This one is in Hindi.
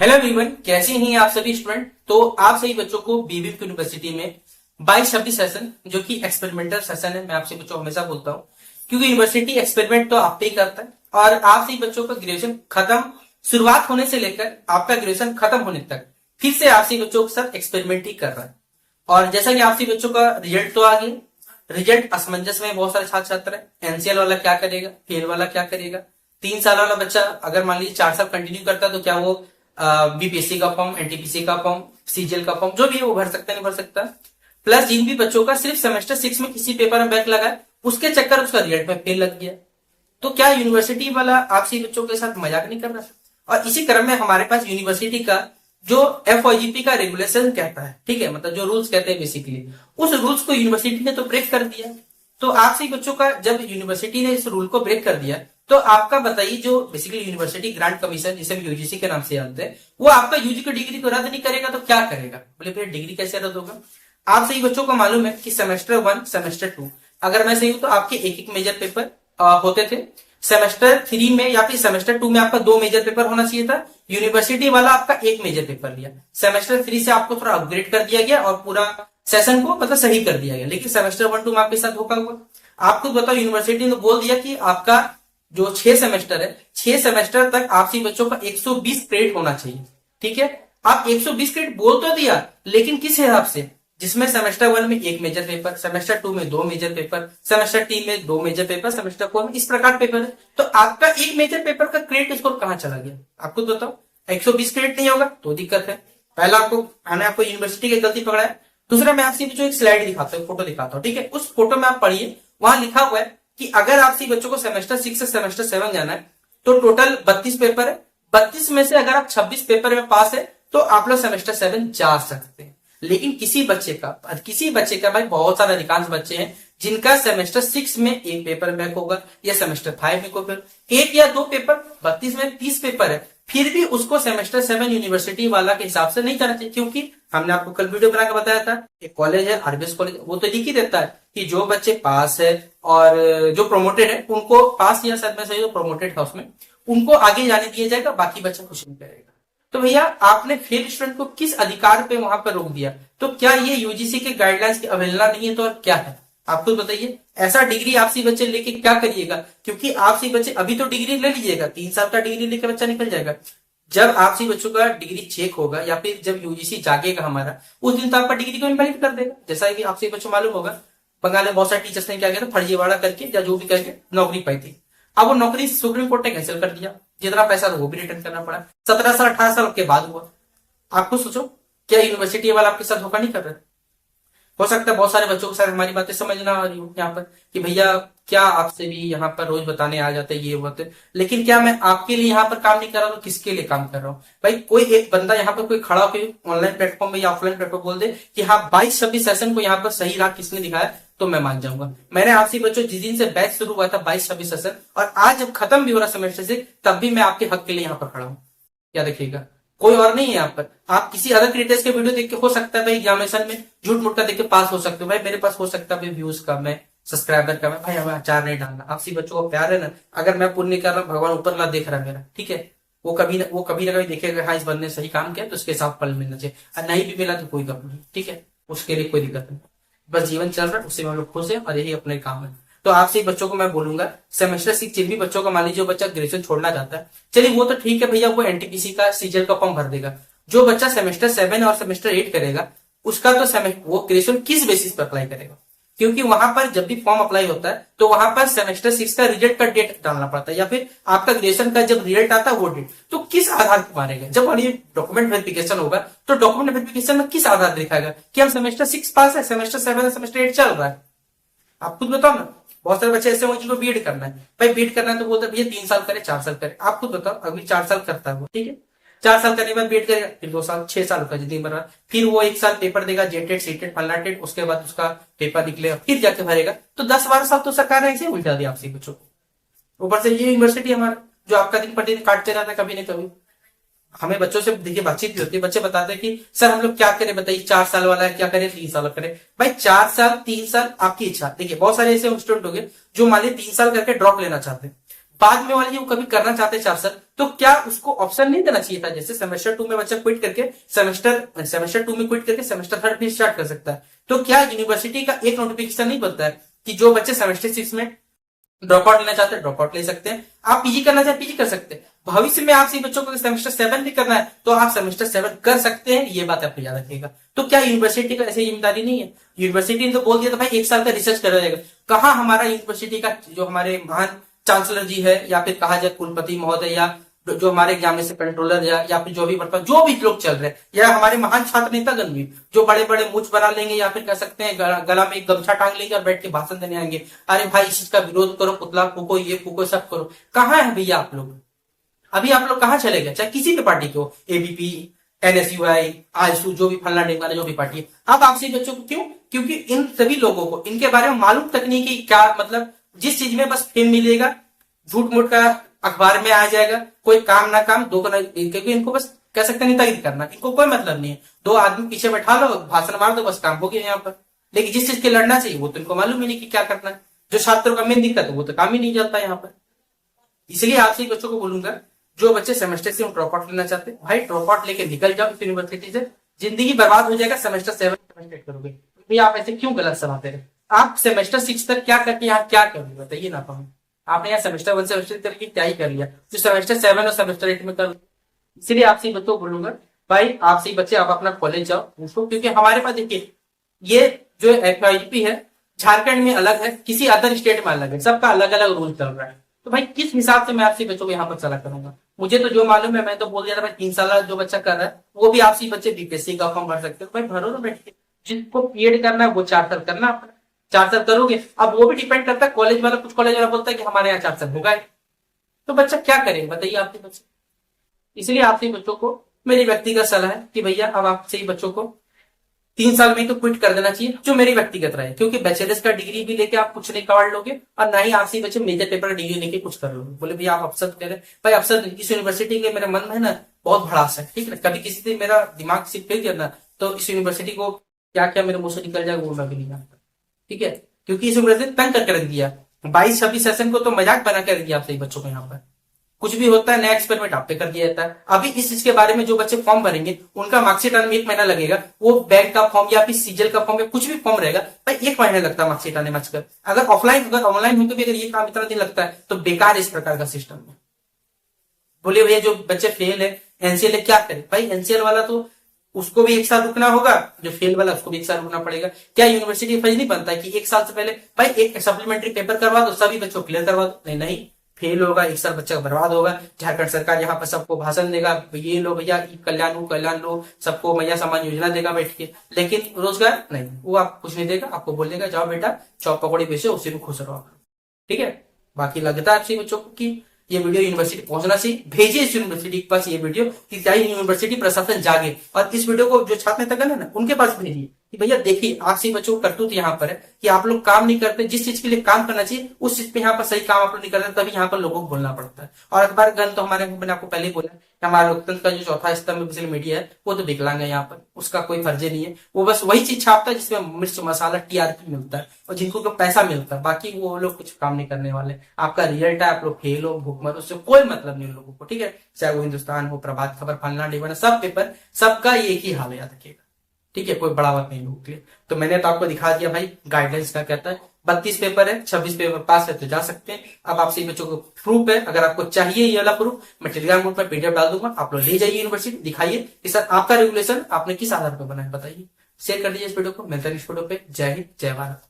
हेलो एवरीवन, कैसे हैं आप सभी स्टूडेंट। तो आप सभी बच्चों को बीबीएम यूनिवर्सिटी में 22-26 सेशन जो कि एक्सपेरिमेंटल सेशन है, मैं आपसे बच्चों हमेशा बोलता हूँ क्योंकि यूनिवर्सिटी एक्सपेरिमेंट तो आप पे ही करता है और आप सभी बच्चों का ग्रेजुएशन खत्म शुरुआत होने से लेकर आपका ग्रेजुएशन खत्म होने तक फिर से आप सभी बच्चों के साथ एक्सपेरिमेंट ही कर रहा है। और जैसा कि आप सभी बच्चों का रिजल्ट तो आ गया, रिजल्ट असमंजस में बहुत सारे छात्र छात्र है। एनसीएल वाला क्या करेगा, फेल वाला क्या करेगा, 3 साल वाला बच्चा अगर मान लीजिए 4 साल कंटिन्यू करता है तो क्या वो बीपीएससी का फॉर्म, एनटीपीसी का फॉर्म, सीजीएल का फॉर्म जो भी है वो भर सकता है, नहीं भर सकता। प्लस जिन भी बच्चों का सिर्फ सेमेस्टर 6 में किसी पेपर में बैक लगा है उसके चक्कर उसका रिजल्ट में फेल लग गया। तो क्या यूनिवर्सिटी वाला आपसे बच्चों के साथ मजाक नहीं कर रहा? और इसी क्रम में हमारे पास यूनिवर्सिटी का जो एफओजीपी का रेगुलेशन कहता है, ठीक है, मतलब जो रूल्स कहते हैं बेसिकली, उस रूल्स को यूनिवर्सिटी ने तो ब्रेक कर दिया। तो आपसे बच्चों का जब यूनिवर्सिटी ने इस रूल को ब्रेक कर दिया तो आपका बताइए, जो बेसिकली यूनिवर्सिटी ग्रांट कमीशन जिसे हम यूजीसी के नाम से जानते हैं, वो आपका यूजी की डिग्री को रद्द नहीं करेगा तो क्या करेगा? बोले फिर डिग्री कैसे रद्द होगा? आप सही बच्चों को मालूम है कि सेमेस्टर 1 सेमेस्टर 2 अगर मैं सही हूं तो आपके एक एक मेजर पेपर होते थे। सेमेस्टर 3 में या फिर सेमेस्टर 2 में आपका 2 मेजर पेपर होना चाहिए था। यूनिवर्सिटी वाला आपका एक मेजर पेपर लिया। सेमेस्टर 3 से आपको थोड़ा अपग्रेड कर दिया गया और पूरा सेशन को मतलब सही कर दिया गया। लेकिन सेमेस्टर 1-2 में आपके साथ धोखा हुआ। आपको बताओ, यूनिवर्सिटी ने बोल दिया कि आपका जो 6 सेमेस्टर है, 6 सेमेस्टर तक आपसी बच्चों का 120 क्रेडिट होना चाहिए। ठीक है, आप 120 क्रेडिट बोल तो दिया, लेकिन किस हिसाब से? जिसमें सेमेस्टर 1 में एक मेजर पेपर, सेमेस्टर 2 में 2 मेजर पेपर, सेमेस्टर 3 में 2 मेजर पेपर, सेमेस्टर 4 में इस प्रकार पेपर है। तो आपका एक मेजर पेपर का क्रेडिट स्कोर कहां चला गया? आपको बताओ। 120 क्रेडिट नहीं होगा तो दिक्कत है। पहला मैंने आपको यूनिवर्सिटी की गलती पकड़ा है। दूसरा मैं आपसे जो एक स्लाइड दिखाता हूँ, फोटो दिखाता हूँ, ठीक है, उस फोटो में आप पढ़िए, वहां लिखा हुआ है कि अगर आपसे बच्चों को सेमेस्टर 6 से सेमेस्टर 7 जाना है तो टोटल 32 पेपर है। 32 में से अगर आप 26 पेपर में पास है तो आप लोग सेमेस्टर 7 जा सकते हैं। लेकिन किसी बच्चे का भाई, बहुत सारे अधिकांश बच्चे हैं जिनका सेमेस्टर 6 में एक पेपर बैक होगा या सेमेस्टर 5 में कोई एक या 2 पेपर, 32 में 30 पेपर है, फिर भी उसको सेमेस्टर 7 यूनिवर्सिटी वाला के हिसाब से नहीं जाना चाहिए। क्योंकि हमने आपको कल वीडियो बनाकर बताया था, एक कॉलेज है आरबीएस कॉलेज, वो तो लिख ही देता है कि जो बच्चे पास है और जो प्रोमोटेड है उनको, पास या शायद में सही, जो प्रोमोटेड है उसमें उनको आगे जाने दिया जाएगा, बाकी बच्चा कुछ नहीं करेगा। तो भैया आपने फेल स्टूडेंट को किस अधिकार पे वहां पर रोक दिया? तो क्या ये यूजीसी के गाइडलाइंस की अवहेलना नहीं है तो और क्या है? आपको बताइए। ऐसा डिग्री आपसी बच्चे लेके क्या करिएगा? क्योंकि आपसी बच्चे अभी तो डिग्री ले लीजिएगा, 3 साल का डिग्री लेके बच्चा निकल जाएगा। जब आपसी बच्चों का डिग्री चेक होगा या फिर जब यूजीसी जागेगा हमारा, उस दिन तो आपका डिग्री को इनवैलिड कर देगा। जैसा कि आपसे बच्चों मालूम होगा, बंगाल में बहुत सारे टीचर्स ने क्या किया था, फर्जीवाड़ा करके या जो भी करके नौकरी पाई थी। अब वो नौकरी सुप्रीम कोर्ट ने कैंसिल कर दिया, जितना पैसा था वो भी रिटर्न करना पड़ा। 17 साल 18 साल के बाद हुआ। आपको सोचो, क्या यूनिवर्सिटी वाला आपके साथ धोखा नहीं कर रहा? हो सकता है बहुत सारे बच्चों के साथ हमारी बातें समझ ना आ रही हो यहाँ पर कि भैया क्या आपसे भी यहाँ पर रोज बताने आ जाते ये होते, लेकिन क्या मैं आपके लिए यहाँ पर काम नहीं कर रहा हूँ? किसके लिए काम कर रहा हूँ भाई? कोई एक बंदा यहाँ पर कोई खड़ा होकर ऑनलाइन प्लेटफॉर्म में या ऑफलाइन प्लेटफॉर्म बोल दे कि हाँ 22-26 सेशन को यहाँ पर सही राह किसने दिखाया, तो मैं मान जाऊंगा। मैंने आपसे बच्चों जिस दिन से बैच शुरू हुआ था 22-26 सेशन, और आज जब खत्म भी हो रहा सेमेस्टर से, तब भी मैं आपके हक के लिए यहाँ पर खड़ा हूँ। क्या देखिएगा, कोई और नहीं है यहाँ पर। आप किसी अदर क्रिएटर्स के वीडियो देख के हो सकता है भाई एग्जामिनेशन में झूठ मूठ का देख के पास हो सकते हो भाई, मेरे पास हो सकता है भाई व्यूज कम है, सब्सक्राइबर कम है, भाई हमें अचार नहीं डालना। आपसी बच्चों को प्यार है ना, अगर मैं पुण्य कर रहा हूँ भगवान ऊपर ना देख रहा है मेरा, ठीक है, वो कभी ना कभी देखेगा हाँ इस बंदे ने सही काम किया तो उसके हिसाब फल मिलना चाहिए, और नहीं भी मिला तो कोई गप नहीं, ठीक है, उसके लिए कोई दिक्कत नहीं। बस जीवन चल रहा है, उससे हम लोग खुश है और यही अपने काम है। तो आपसे बच्चों को मैं बोलूंगा, सेमेस्टर 6 जिन भी बच्चों का मान लीजिए जो बच्चा ग्रेजुएशन छोड़ना चाहता है, चलिए वो तो ठीक है भैया, वो एनटीपीसी का सीजीएल का फॉर्म भर देगा। जो बच्चा सेमेस्टर 7 और सेमेस्टर 8 करेगा उसका तो वो ग्रेजुएशन किस बेसिस पर अप्लाई करेगा? क्योंकि वहां पर जब भी फॉर्म अप्लाई होता है तो वहां पर सेमेस्टर 6 का रिजल्ट का डेट डालना पड़ता है, या फिर आपका ग्रेजुएशन का जब रिजल्ट आता है वो डेट। तो किस आधार पर मारेगा? जब डॉक्यूमेंट वेरिफिकेशन होगा तो डॉक्यूमेंट वेरिफिकेशन में किस आधार दिखाएगा कि हम सेमेस्टर 6 पास है, सेमेस्टर 7 सेमेस्टर 8 चल रहा है? आप खुद बताओ ना। बहुत सारे बच्चे ऐसे होंगे जिनको बीएड करना है, भाई बीएड करना है तो बोलते भैया 3 साल करे 4 साल करे। आप खुद बताओ, अभी 4 साल करता है वो, ठीक है, 4 साल करने के बाद बीएड करेगा, फिर 2 साल 6 साल का जिंदगी भर, फिर वो 1 साल पेपर देगा, जेटेट सीटेट फलना टेट, उसके बाद उसका पेपर निकलेगा, फिर जाके भरेगा। तो 10-12 साल तो सरकार ने ऐसे उल्टा दिया आपसे बच्चों को। ऊपर से ये यूनिवर्सिटी हमारा जो आपका दिन प्रतिदिन काटते रहता है, कभी नहीं कभी। हमें बच्चों से देखिए बातचीत भी होती है, बच्चे बताते हैं कि सर हम लोग क्या करें बताइए, 4 साल वाला है क्या करें, 3 साल करें। भाई 4 साल 3 साल आपकी इच्छा। देखिए बहुत सारे ऐसे स्टूडेंट हो गए जो मान लीजिए 3 साल करके ड्रॉप लेना चाहते हैं, बाद में वाले वो कभी करना चाहते हैं 4 साल, तो क्या उसको ऑप्शन नहीं देना चाहिए था? जैसे सेमेस्टर 2 में बच्चा क्विट करके सेमेस्टर 2 में क्विट करके सेमेस्टर 3 भी स्टार्ट कर सकता है। तो क्या यूनिवर्सिटी का एक नोटिफिकेशन नहीं बनता है कि जो बच्चे सेमेस्टर 6 में ड्रॉप आउट लेना चाहते हैं ड्रॉप आउट ले सकते हैं, आप पीजी करना चाहते पीजी कर सकते हैं। भविष्य में आपसे बच्चों को सेमेस्टर 7 भी करना है तो आप सेमेस्टर 7 कर सकते हैं, ये बात आप याद रखिएगा। तो क्या यूनिवर्सिटी का ऐसी जिम्मेदारी नहीं है? यूनिवर्सिटी ने तो बोल दिया था भाई 1 साल का रिसर्च करा जाएगा। कहाँ हमारा यूनिवर्सिटी का जो हमारे महान चांसलर जी है या फिर कहा जाए कुलपति महोदय या जो हमारे एग्जामिनेशन कंट्रोलर या फिर जो भी जो भी लोग चल रहे हैं या हमारे महान छात्र नेतागण भी जो बड़े बड़े मूछ बना लेंगे या फिर कह सकते हैं गला में एक गमछा टांग लेंगे और बैठ के भाषण देने आएंगे, अरे भाई इस चीज का विरोध करो, पुतला फूको, ये फूको, सब करो। कहाँ है भैया आप लोग? अभी आप लोग कहाँ चले गए? चाहे किसी भी पार्टी के हो, एबीपी, एनएसयूआई, आजसू, जो भी फलना ढिमकाना जो भी पार्टी है, आप आपसे बच्चों को क्यों? क्योंकि इन सभी लोगों को इनके बारे में मालूम तक नहीं कि क्या मतलब, जिस चीज में बस फेम मिलेगा, झूठ मूठ का अखबार में आ जाएगा, कोई काम ना काम दो करना, क्योंकि इनको बस कह सकते हैं नेतागिरी करना, इनको कोई मतलब नहीं है। 2 आदमी पीछे बैठा लो, भाषण मार दो, बस काम हो गया यहाँ पर। लेकिन जिस चीज के लड़ना चाहिए वो तो इनको मालूम ही नहीं कि क्या करना है। जो छात्रों का मेन दिक्कत है वो तो काम ही नहीं चलता यहाँ पर। इसलिए आपसे बच्चों को बोलूंगा, जो बच्चे सेमेस्टर से ड्रॉप आउट लेना चाहते हैं, भाई ड्रॉप आउट लेके निकल जाओ इस यूनिवर्सिटी से, जिंदगी बर्बाद हो जाएगा। सेमेस्टर 7 सेमेस्टर करोगे भैया, आप ऐसे क्यों गलत सलाहते रहे? आप सेमेस्टर 6 तक क्या करके यहाँ क्या करोगे बताइए ना? हम आपने यहाँ सेमेस्टर 1 सेमेस्टर करके क्या ही कर लिया, तो सेमेस्टर 7 और सेमेस्टर 8 में कर। इसलिए आपसे बच्चों को बोलूंगा, भाई आपसे बच्चे आप अपना कॉलेज जाओ उसको, क्योंकि हमारे पास देखिए ये जो एफआईपी है झारखंड में अलग है, किसी अदर स्टेट में अलग है, सबका अलग अलग रूल चल रहा है। तो भाई किस हिसाब से मैं आपसे बच्चों को यहाँ पर चला करूंगा? मुझे तो जो मालूम है मैं तो बोल दिया था भाई 3 साल जो बच्चा कर रहा है वो भी आपसे बच्चे बीपीएससी का फॉर्म भर सकते हो। भाई भरो ना बैठ के, जिसको बीएड करना है वो 4 साल करना, अपना 4 साल करोगे। अब वो भी डिपेंड करता है कॉलेज वाला, कुछ कॉलेज वाला बोलता है कि हमारे यहाँ 4 साल होगा, तो बच्चा क्या करे बताइए आपके बच्चे। इसलिए आपसे बच्चों को मेरी व्यक्तिगत सलाह है कि भैया अब आपसे ही बच्चों को 3 साल में तो क्विट कर देना चाहिए, जो मेरी व्यक्तिगत राय है। क्योंकि बैचलर्स का डिग्री भी लेके आप कुछ नहीं कवर लोगे और ना ही आपसे बच्चे मेजर पेपर का डिग्री लेके कुछ कर लोगे। बोले भैया आप अफसर कह रहे, भाई अफसर इस यूनिवर्सिटी के मेरे मन में है ना बहुत भड़ास है, ठीक है। कभी किसी से मेरा दिमाग से फेल करना तो इस यूनिवर्सिटी को क्या क्या मेरे मुंह से निकल जाएगा वो मैं भी नहीं जानता, ठीक है। क्योंकि इस यूनिवर्सिटी तंग करके रख दिया, 22-26 सेशन को तो मजाक बना कर रख दिया आप सही बच्चों को। यहाँ पर कुछ भी होता है नया एक्सपेरिमेंट आप पे कर दिया जाता है। अभी इस चीज के बारे में जो बच्चे फॉर्म भरेंगे उनका मार्कशीट आने में 1 महीना लगेगा, वो बैंक का फॉर्म या फिर सीजल का फॉर्म या कुछ भी फॉर्म रहेगा भाई 1 महीना लगता है मार्कशीट आने में। अगर ऑफलाइन अगर ऑनलाइन हो तो भी अगर ये काम इतना दिन लगता है तो बेकार इस प्रकार का सिस्टम है। बोले भैया जो बच्चे फेल है एनसीएल क्या करे? भाई एनसीएल वाला तो उसको भी 1 साल रुकना होगा, जो फेल वाला उसको भी 1 साल रुकना पड़ेगा। क्या यूनिवर्सिटी फर्ज नहीं बनता है कि 1 साल से पहले भाई एक सप्लीमेंट्री पेपर करवा दो, सभी बच्चों क्लियर करवा दो? नहीं नहीं, फेल होगा 1 साल बच्चा बर्बाद होगा। झारखंड सरकार यहाँ पर सबको भाषण देगा, ये लो भैया कल्याण लो, सबको मैया सम्मान योजना देगा बैठ के, लेकिन रोजगार नहीं, वो आप कुछ नहीं देगा। आपको बोलेगा जाओ बेटा चौक पकौड़ी बेचो, उसी में खुश रहो, ठीक है। बाकी लगता है आपसे बच्चों को कि ये वीडियो यूनिवर्सिटी पहुंचना चाहिए, भेजिए इस यूनिवर्सिटी के पास ये वीडियो कि क्या यूनिवर्सिटी प्रशासन जागे, और इस वीडियो को जो छात्र नेतागण है ना उनके पास भेजिए कि भैया देखिए आपसे बच्चों को करतूत यहाँ पर है कि आप लोग काम नहीं करते, जिस चीज के लिए काम करना चाहिए उस चीज पे यहाँ पर सही काम आप लोग नहीं करते, तभी यहाँ पर लोगों को बोलना पड़ता है। और अखबार गण तो हमारे, मैंने आपको पहले ही बोला, हमारे लोकतंत्र का जो चौथा स्तंभ सोशल मीडिया है वो तो विकलांग है, यहाँ पर उसका कोई फर्ज नहीं है। वो बस वही चीज छापता है जिसमें मिर्च मसाला टीआरपी मिलता है और जिनको तो पैसा मिलता है, बाकी वो लोग कुछ काम नहीं करने वाले। आपका रिजल्ट है, आप लोग फेल हो भूखमर, उससे कोई मतलब नहीं लोगों को, ठीक है। चाहे वो हिंदुस्तान हो, प्रभात खबर, फलना ढिमकाना, सब पेपर सबका एक ही हाल है, याद रखिएगा, ठीक है। कोई बड़ा बात नहीं लोगों के लिए। तो मैंने तो आपको दिखा दिया भाई गाइडलाइंस का कहता है 32 पेपर है, 26 पेपर पास है तो जा सकते हैं। अब आपसे बच्चों को प्रूफ है, अगर आपको चाहिए ये वाला प्रूफ मैं टेलीग्राम ग्रुप पर पीडीएफ डाल दूंगा, आप लोग ले जाइए यूनिवर्सिटी, दिखाइए कि सर आपका रेगुलेशन आपने किस आधार पर बनाया बताइए। शेयर कर दीजिए इस वीडियो को। मिलते हैं इस वीडियो पे। जय हिंद, जय भारत।